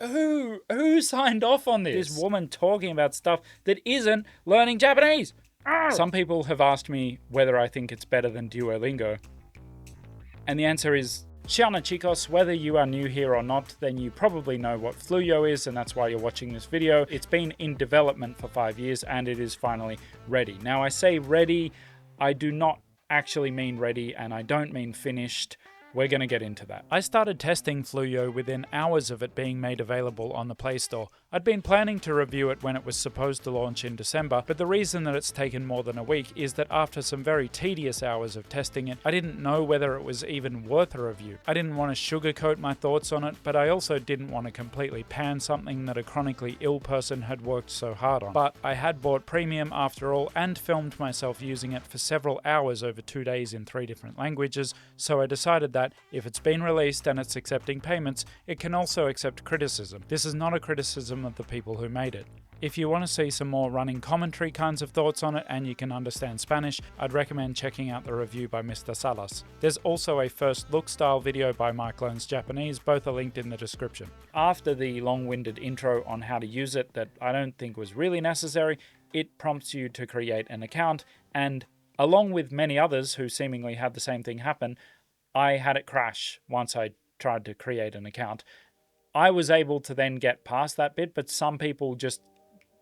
Who signed off on this? This woman talking about stuff that isn't learning Japanese. Some people have asked me whether I think it's better than Duolingo. And the answer is, Ciao chicos, whether you are new here or not, then you probably know what Fluyo is, and that's why you're watching this video. It's been in development for 5 years, and it is finally ready. Now, I say ready, I do not actually mean ready, and I don't mean finished. We're going to get into that. I started testing Fluyo within hours of it being made available on the Play Store. I'd been planning to review it when it was supposed to launch in December, but the reason that it's taken more than a week is that after some very tedious hours of testing it, I didn't know whether it was even worth a review. I didn't want to sugarcoat my thoughts on it, but I also didn't want to completely pan something that a chronically ill person had worked so hard on. But I had bought Premium after all and filmed myself using it for several hours over 2 days in 3 different languages, so I decided that if it's been released and it's accepting payments, it can also accept criticism. This is not a criticism of the people who made it. If you want to see some more running commentary kinds of thoughts on it and you can understand Spanish, I'd recommend checking out the review by Mr. Salas. There's also a first look style video by Mike Learns Japanese, both are linked in the description. After the long-winded intro on how to use it that I don't think was really necessary, it prompts you to create an account, and along with many others who seemingly had the same thing happen, I had it crash once I tried to create an account. I was able to then get past that bit, but some people just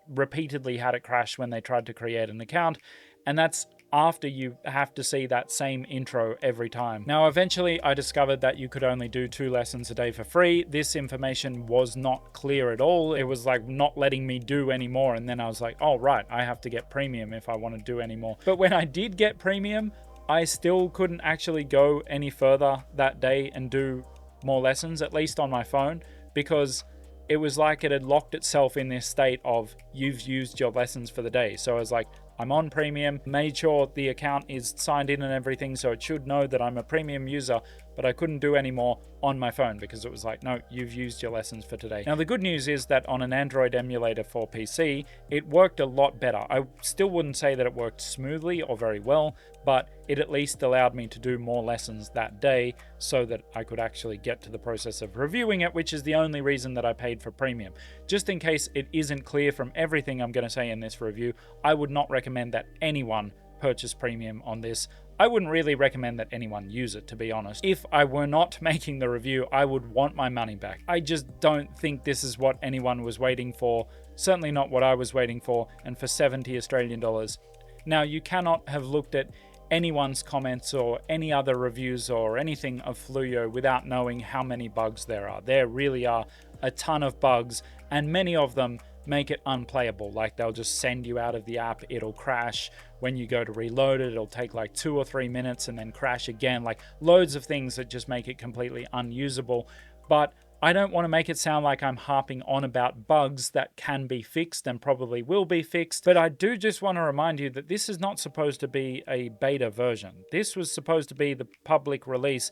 repeatedly had it crash when they tried to create an account, and that's after you have to see that same intro every time. Now, eventually I discovered that you could only do 2 lessons a day for free. This information was not clear at all. It was like not letting me do any more, and then I was like, oh right, I have to get Premium if I want to do any more. But when I did get Premium, I still couldn't actually go any further that day and do more lessons, at least on my phone, because it was like it had locked itself in this state of you've used your lessons for the day. So I was like, I'm on Premium, made sure the account is signed in and everything, so it should know that I'm a Premium user, but I couldn't do any more on my phone because it was like, no, you've used your lessons for today. Now, the good news is that on an Android emulator for PC, it worked a lot better. I still wouldn't say that it worked smoothly or very well, but it at least allowed me to do more lessons that day so that I could actually get to the process of reviewing it, which is the only reason that I paid for Premium. Just in case it isn't clear from everything I'm going to say in this review, I would not recommend that anyone purchase Premium on this. I wouldn't really recommend that anyone use it, to be honest. If I were not making the review, I would want my money back. I just don't think this is what anyone was waiting for, certainly not what I was waiting for, and for 70 Australian dollars. Now, you cannot have looked at anyone's comments or any other reviews or anything of Fluyo without knowing how many bugs there are. There really are a ton of bugs, and many of them make it unplayable. Like, they'll just send you out of the app, it'll crash. When you go to reload it, it'll take like 2 or 3 minutes and then crash again. Like, loads of things that just make it completely unusable. But I don't want to make it sound like I'm harping on about bugs that can be fixed and probably will be fixed, but I do just want to remind you that this is not supposed to be a beta version. This was supposed to be the public release,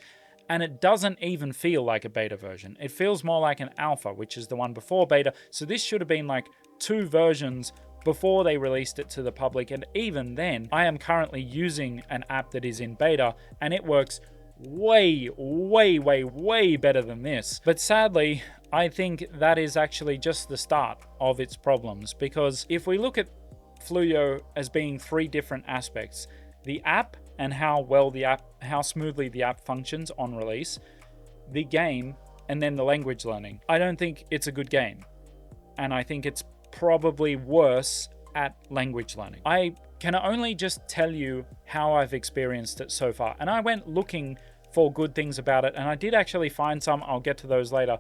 and it doesn't even feel like a beta version. It feels more like an alpha, which is the one before beta, so this should have been like 2 versions before they released it to the public, and even then, I am currently using an app that is in beta, and it works way better than this. But sadly, I think that is actually just the start of its problems, because if we look at Fluyo as being 3 different aspects: the app and how smoothly the app functions on release, the game, and then the language learning. I don't think it's a good game, and I think it's probably worse at language learning. I can only just tell you how I've experienced it so far, and I went looking for good things about it, and I did actually find some. I'll get to those later.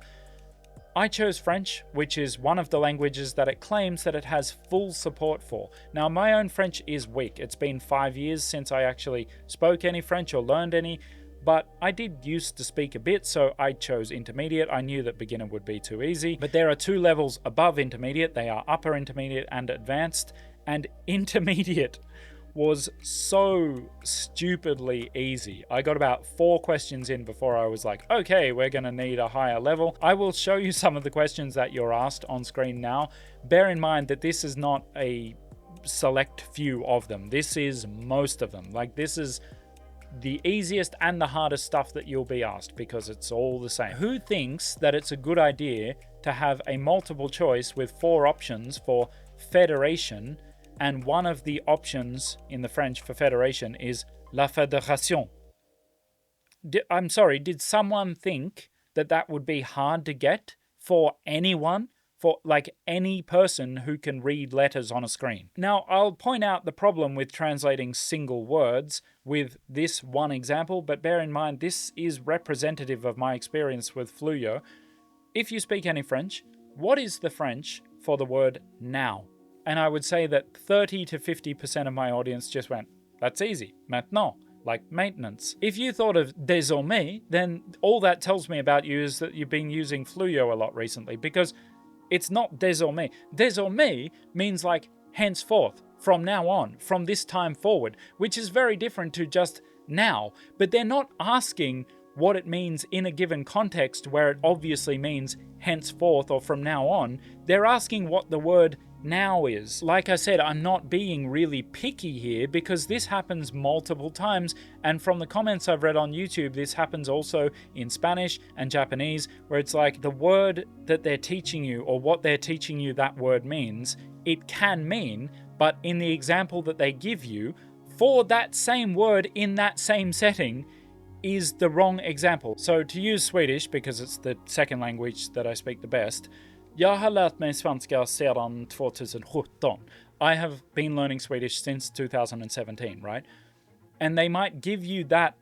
I chose French, which is one of the languages that it claims that it has full support for. Now, my own French is weak. It's been 5 years since I actually spoke any French or learned any, but I did used to speak a bit, so I chose intermediate. I knew that beginner would be too easy, but there are 2 levels above intermediate. They are upper intermediate and advanced, and intermediate was so stupidly easy. I got about 4 questions in before I was like, okay, we're gonna need a higher level. I will show you some of the questions that you're asked on screen now. Bear in mind that this is not a select few of them. This is most of them. Like, this is the easiest and the hardest stuff that you'll be asked, because it's all the same. Who thinks that it's a good idea to have a multiple choice with 4 options for fédération, and one of the options in the French for fédération is la fédération. I'm sorry, did someone think that that would be hard to get for anyone? For like any person who can read letters on a screen. Now, I'll point out the problem with translating single words with this one example, but bear in mind this is representative of my experience with Fluyo. If you speak any French, what is the French for the word now? And I would say that 30 to 50% of my audience just went, that's easy, maintenant, like maintenance. If you thought of désormais, then all that tells me about you is that you've been using Fluyo a lot recently, because it's not désormais. Désormais means like henceforth, from now on, from this time forward, which is very different to just now. But they're not asking what it means in a given context where it obviously means henceforth or from now on. They're asking what the word now is. Like I said, I'm not being really picky here because this happens multiple times, and from the comments I've read on YouTube, this happens also in Spanish and Japanese, where it's like the word that they're teaching you or what they're teaching you that word means, it can mean, but in the example that they give you for that same word in that same setting is the wrong example. So to use Swedish, because it's the second language that I speak the best, Jag har lärt mig svenska sedan 2017. I have been learning Swedish since 2017, right? And they might give you that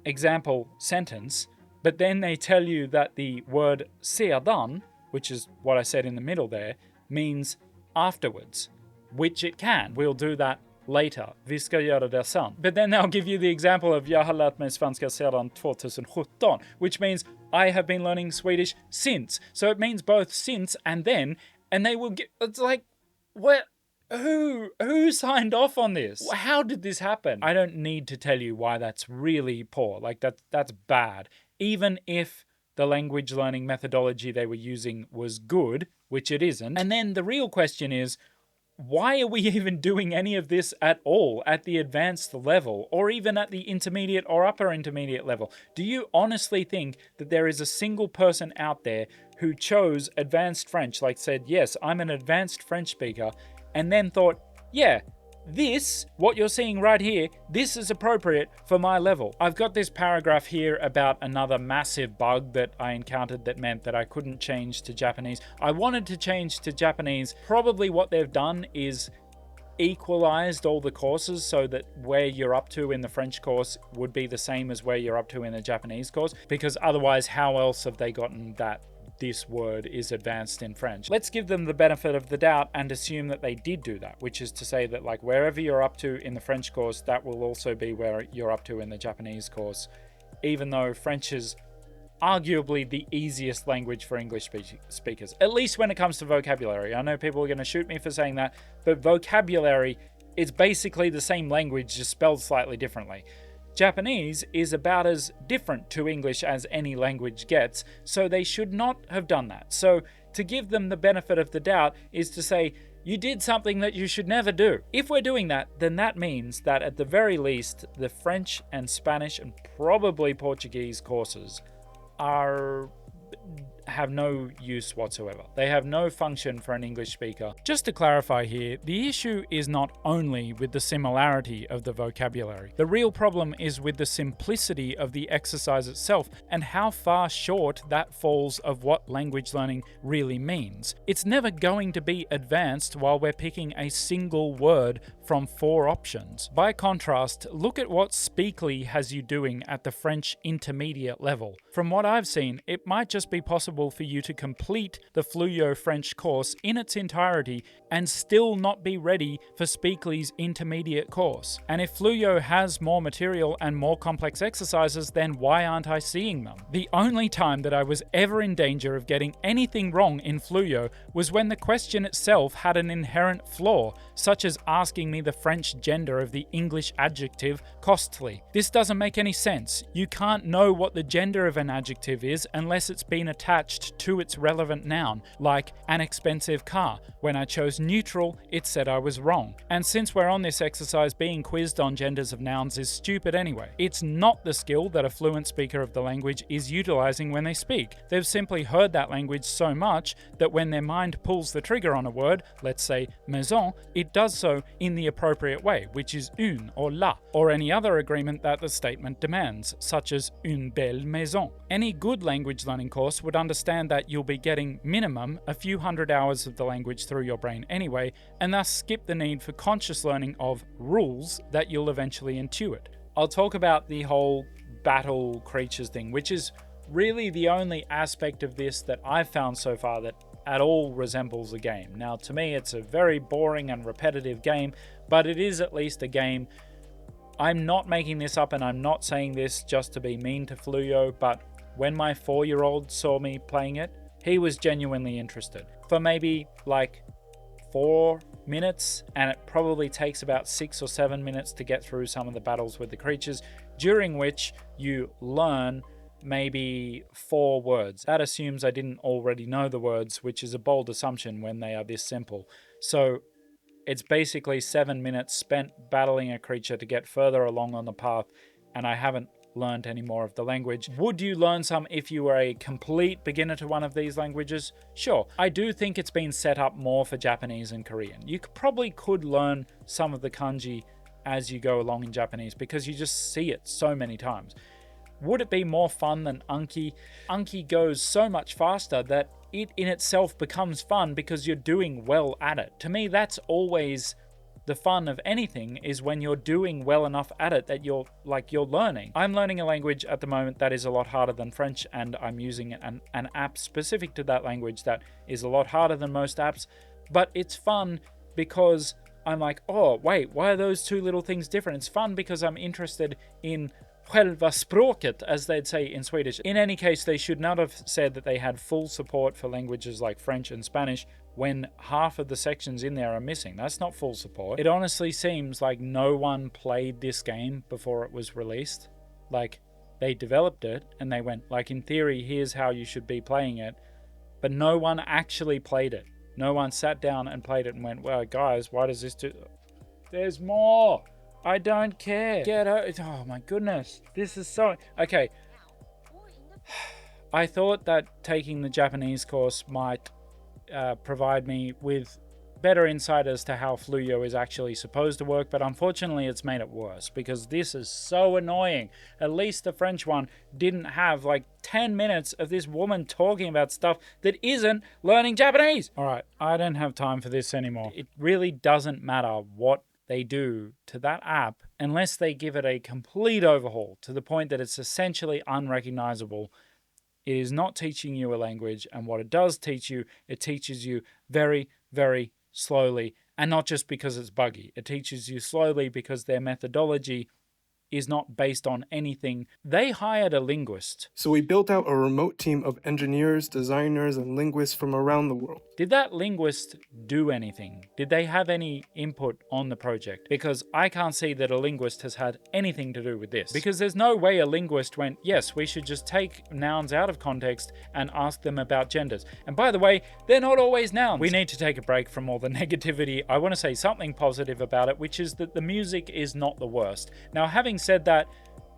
example sentence, but then they tell you that the word sedan, which is what I said in the middle there, means afterwards, which it can. We'll do that later. Vi ska göra det sen. But then they'll give you the example of Jag har lärt mig svenska sedan 2017, which means I have been learning Swedish since. So it means both since and then, and they will get, it's like, what? Who signed off on this? How did this happen? I don't need to tell you why that's really poor. Like that's bad. Even if the language learning methodology they were using was good, which it isn't. And then the real question is, why are we even doing any of this at all at the advanced level, or even at the intermediate or upper intermediate level? Do you honestly think that there is a single person out there who chose advanced French, like said, yes, I'm an advanced French speaker, and then thought, yeah, this, what you're seeing right here, this is appropriate for my level? I've got this paragraph here about another massive bug that I encountered that meant that I couldn't change to Japanese. I wanted to change to Japanese. Probably what they've done is equalized all the courses so that where you're up to in the French course would be the same as where you're up to in the Japanese course, because otherwise how else have they gotten that this word is advanced in French? Let's give them the benefit of the doubt and assume that they did do that, which is to say that like wherever you're up to in the French course, that will also be where you're up to in the Japanese course, even though French is arguably the easiest language for English speakers, at least when it comes to vocabulary. I know people are going to shoot me for saying that, but vocabulary is basically the same language, just spelled slightly differently. Japanese is about as different to English as any language gets, so they should not have done that. So to give them the benefit of the doubt is to say, you did something that you should never do. If we're doing that, then that means that at the very least, the French and Spanish and probably Portuguese courses have no use whatsoever. They have no function for an English speaker. Just to clarify here, the issue is not only with the similarity of the vocabulary. The real problem is with the simplicity of the exercise itself and how far short that falls of what language learning really means. It's never going to be advanced while we're picking a single word from 4 options. By contrast, look at what Speakly has you doing at the French intermediate level. From what I've seen, it might just be possible for you to complete the Fluyo French course in its entirety and still not be ready for Speakly's intermediate course. And if Fluyo has more material and more complex exercises, then why aren't I seeing them? The only time that I was ever in danger of getting anything wrong in Fluyo was when the question itself had an inherent flaw, such as asking me the French gender of the English adjective costly. This doesn't make any sense. You can't know what the gender of an adjective is unless it's been attached attached to its relevant noun, like an expensive car. When I chose neutral, it said I was wrong. And since we're on this exercise, being quizzed on genders of nouns is stupid anyway. It's not the skill that a fluent speaker of the language is utilizing when they speak. They've simply heard that language so much that when their mind pulls the trigger on a word, let's say maison, it does so in the appropriate way, which is une or la, or any other agreement that the statement demands, such as une belle maison. Any good language learning course would understand that you'll be getting minimum a few hundred hours of the language through your brain anyway, and thus skip the need for conscious learning of rules that you'll eventually intuit. I'll talk about the whole battle creatures thing, which is really the only aspect of this that I've found so far that at all resembles a game. Now, to me, it's a very boring and repetitive game, but it is at least a game. I'm not making this up, and I'm not saying this just to be mean to Fluyo, but when my 4-year-old saw me playing it, he was genuinely interested. For maybe like 4 minutes, and it probably takes about 6 or 7 minutes to get through some of the battles with the creatures, during which you learn maybe 4 words. That assumes I didn't already know the words, which is a bold assumption when they are this simple. So it's basically 7 minutes spent battling a creature to get further along on the path, and I haven't learned any more of the language. Would you learn some if you were a complete beginner to one of these languages? Sure. I do think it's been set up more for Japanese and Korean. You probably could learn some of the kanji as you go along in Japanese because you just see it so many times. Would it be more fun than Anki? Anki goes so much faster that it in itself becomes fun because you're doing well at it. To me, that's always the fun of anything, is when you're doing well enough at it that you're learning. I'm learning a language at the moment that is a lot harder than French, and I'm using an app specific to that language that is a lot harder than most apps, but it's fun because I'm like, oh, wait, why are those two little things different? It's fun because I'm interested in själva språket, as they'd say in Swedish. In any case, they should not have said that they had full support for languages like French and Spanish when half of the sections in there are missing. That's not full support. It honestly seems like no one played this game before it was released. Like, they developed it and they went, like, in theory, here's how you should be playing it. But no one actually played it. No one sat down and played it and went, well, guys, why does this do... There's more! I don't care. Get out. Oh my goodness. This is so... Okay. I thought that taking the Japanese course might provide me with better insight as to how Fluyo is actually supposed to work, but unfortunately it's made it worse because this is so annoying. At least the French one didn't have like 10 minutes of this woman talking about stuff that isn't learning Japanese. Alright, I don't have time for this anymore. It really doesn't matter what they do to that app unless they give it a complete overhaul to the point that it's essentially unrecognizable. It is not teaching you a language, and what it does teach you, it teaches you very, very slowly, and not just because it's buggy. It teaches you slowly because their methodology is not based on anything. They hired a linguist. So we built out a remote team of engineers, designers, and linguists from around the world. Did that linguist do anything? Did they have any input on the project? Because I can't see that a linguist has had anything to do with this. Because there's no way a linguist went, yes, we should just take nouns out of context and ask them about genders. And by the way, they're not always nouns. We need to take a break from all the negativity. I want to say something positive about it, which is that the music is not the worst. Now, having said that,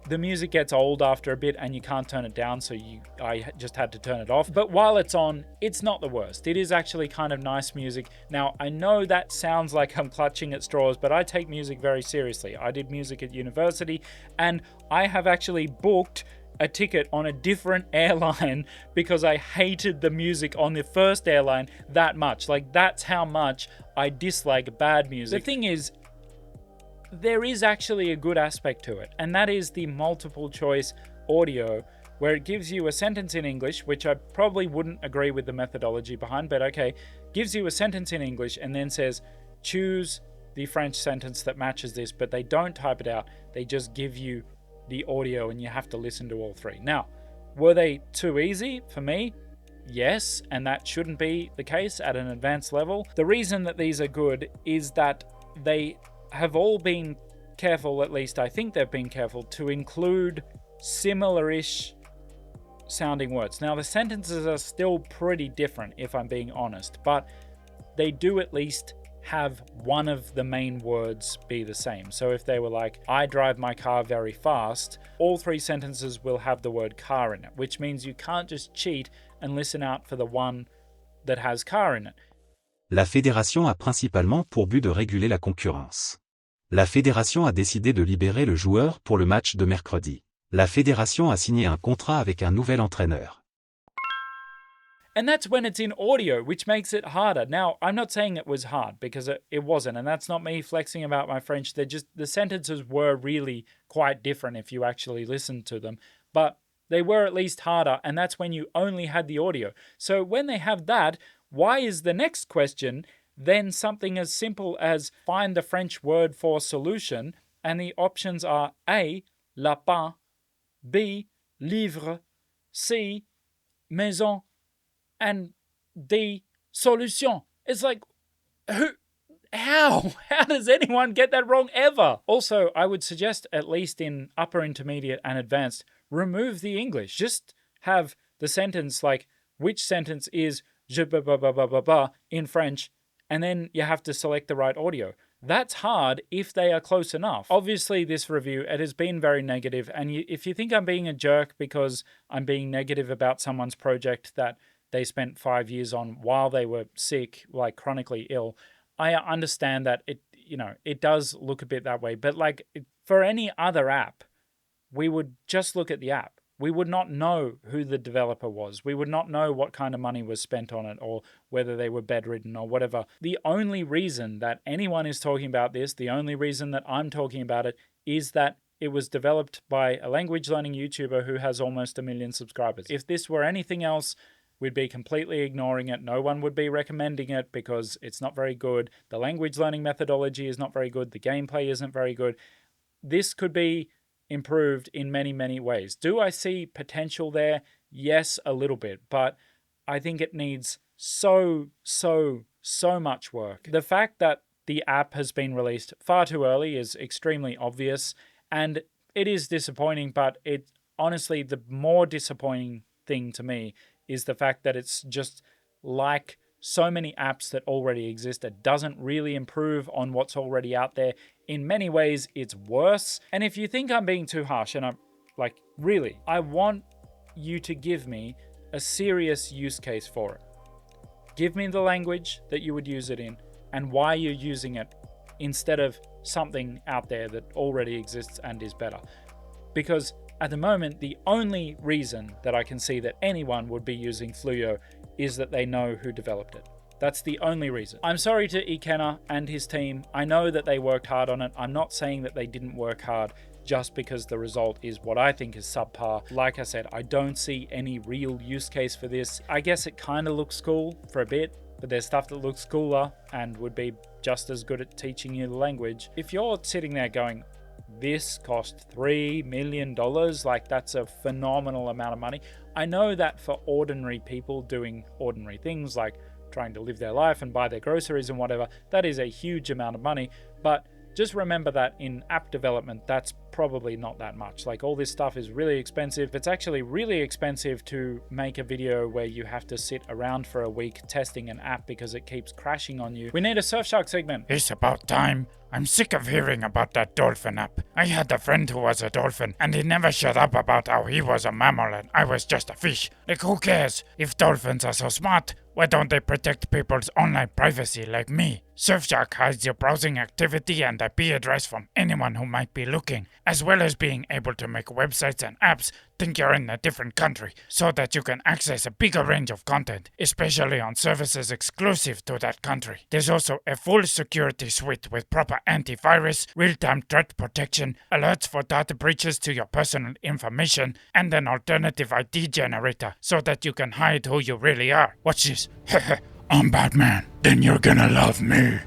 the music gets old after a bit and you can't turn it down, so I just had to turn it off. But while it's on, it's not the worst. It is actually kind of nice music. Now, I know that sounds like I'm clutching at straws, but I take music very seriously. I did music at university, and I have actually booked a ticket on a different airline because I hated the music on the first airline that much. Like, that's how much I dislike bad music. The thing is, there is actually a good aspect to it, and that is the multiple choice audio, where it gives you a sentence in English, which I probably wouldn't agree with the methodology behind, but okay, gives you a sentence in English and then says, choose the French sentence that matches this, but they don't type it out, they just give you the audio and you have to listen to all three. Now, were they too easy for me? Yes, and that shouldn't be the case at an advanced level. The reason that these are good is that they have all been careful, at least I think they've been careful, to include similar-ish sounding words. Now, the sentences are still pretty different, if I'm being honest, but they do at least have one of the main words be the same. So if they were like, I drive my car very fast, all 3 sentences will have the word car in it, which means you can't just cheat and listen out for the one that has car in it. La fédération a principalement pour but de réguler la concurrence. La fédération a décidé de libérer le joueur pour le match de mercredi. La fédération a signé un contrat avec un nouvel entraîneur. And that's when it's in audio, which makes it harder. Now, I'm not saying it was hard, because it wasn't, and that's not me flexing about my French. The sentences were really quite different if you actually listened to them, but they were at least harder, and that's when you only had the audio. So when they have that, why is the next question then something as simple as find the French word for solution, and the options are A, lapin, B, livre, C, maison, and D, solution? It's like, how does anyone get that wrong ever? Also, I would suggest, at least in upper intermediate and advanced, remove the English. Just have the sentence like, which sentence is je ba ba ba ba ba ba in French, and then you have to select the right audio. That's hard if they are close enough. Obviously, this review, it has been very negative, and if you think I'm being a jerk because I'm being negative about someone's project that they spent 5 years on while they were sick, like chronically ill, I understand that it does look a bit that way. But like for any other app, we would just look at the app. We would not know who the developer was. We would not know what kind of money was spent on it, or whether they were bedridden or whatever. The only reason that anyone is talking about this, the only reason that I'm talking about it, is that it was developed by a language learning YouTuber who has almost 1 million subscribers. If this were anything else, we'd be completely ignoring it. No one would be recommending it because it's not very good. The language learning methodology is not very good. The gameplay isn't very good. This could be improved in many, many ways. Do I see potential there? Yes, a little bit, but I think it needs so much work. The fact that the app has been released far too early is extremely obvious, and it is disappointing, but honestly, the more disappointing thing to me is the fact that it's just like so many apps that already exist. It doesn't really improve on what's already out there. In many ways, it's worse. And if you think I'm being too harsh, and I'm like, really, I want you to give me a serious use case for it. Give me the language that you would use it in and why you're using it instead of something out there that already exists and is better. Because at the moment, the only reason that I can see that anyone would be using Fluyo is that they know who developed it. That's the only reason. I'm sorry to Ikenna and his team. I know that they worked hard on it. I'm not saying that they didn't work hard just because the result is what I think is subpar. Like I said, I don't see any real use case for this. I guess it kind of looks cool for a bit, but there's stuff that looks cooler and would be just as good at teaching you the language. If you're sitting there going, this cost $3 million, like that's a phenomenal amount of money. I know that for ordinary people doing ordinary things like trying to live their life and buy their groceries and whatever, that is a huge amount of money. But just remember that in app development, that's probably not that much. Like all this stuff is really expensive. It's actually really expensive to make a video where you have to sit around for a week testing an app because it keeps crashing on you. We need a Surfshark segment. It's about time. I'm sick of hearing about that dolphin app. I had a friend who was a dolphin, and he never shut up about how he was a mammal and I was just a fish. Like, who cares? If dolphins are so smart, why don't they protect people's online privacy like me? Surfshark hides your browsing activity and IP address from anyone who might be looking, as well as being able to make websites and apps think you're in a different country, so that you can access a bigger range of content, especially on services exclusive to that country. There's also a full security suite with proper antivirus, real-time threat protection, alerts for data breaches to your personal information, and an alternative ID generator so that you can hide who you really are. Watch this. I'm Batman. Then you're gonna love me.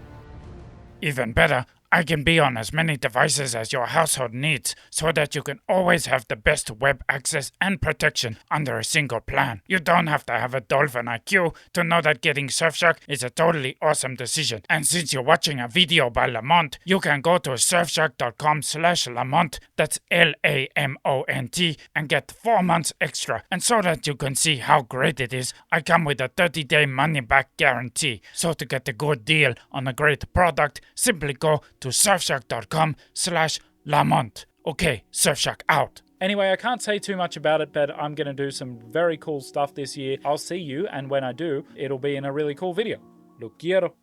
Even better, I can be on as many devices as your household needs so that you can always have the best web access and protection under a single plan. You don't have to have a Dolphin IQ to know that getting Surfshark is a totally awesome decision. And since you're watching a video by Lamont, you can go to surfshark.com/Lamont, that's LAMONT, and get 4 months extra. And so that you can see how great it is, I come with a 30-day money-back guarantee. So to get a good deal on a great product, simply go to surfshark.com/Lamont. Okay, Surfshark out. Anyway, I can't say too much about it, but I'm going to do some very cool stuff this year. I'll see you, and when I do, it'll be in a really cool video. Lo quiero.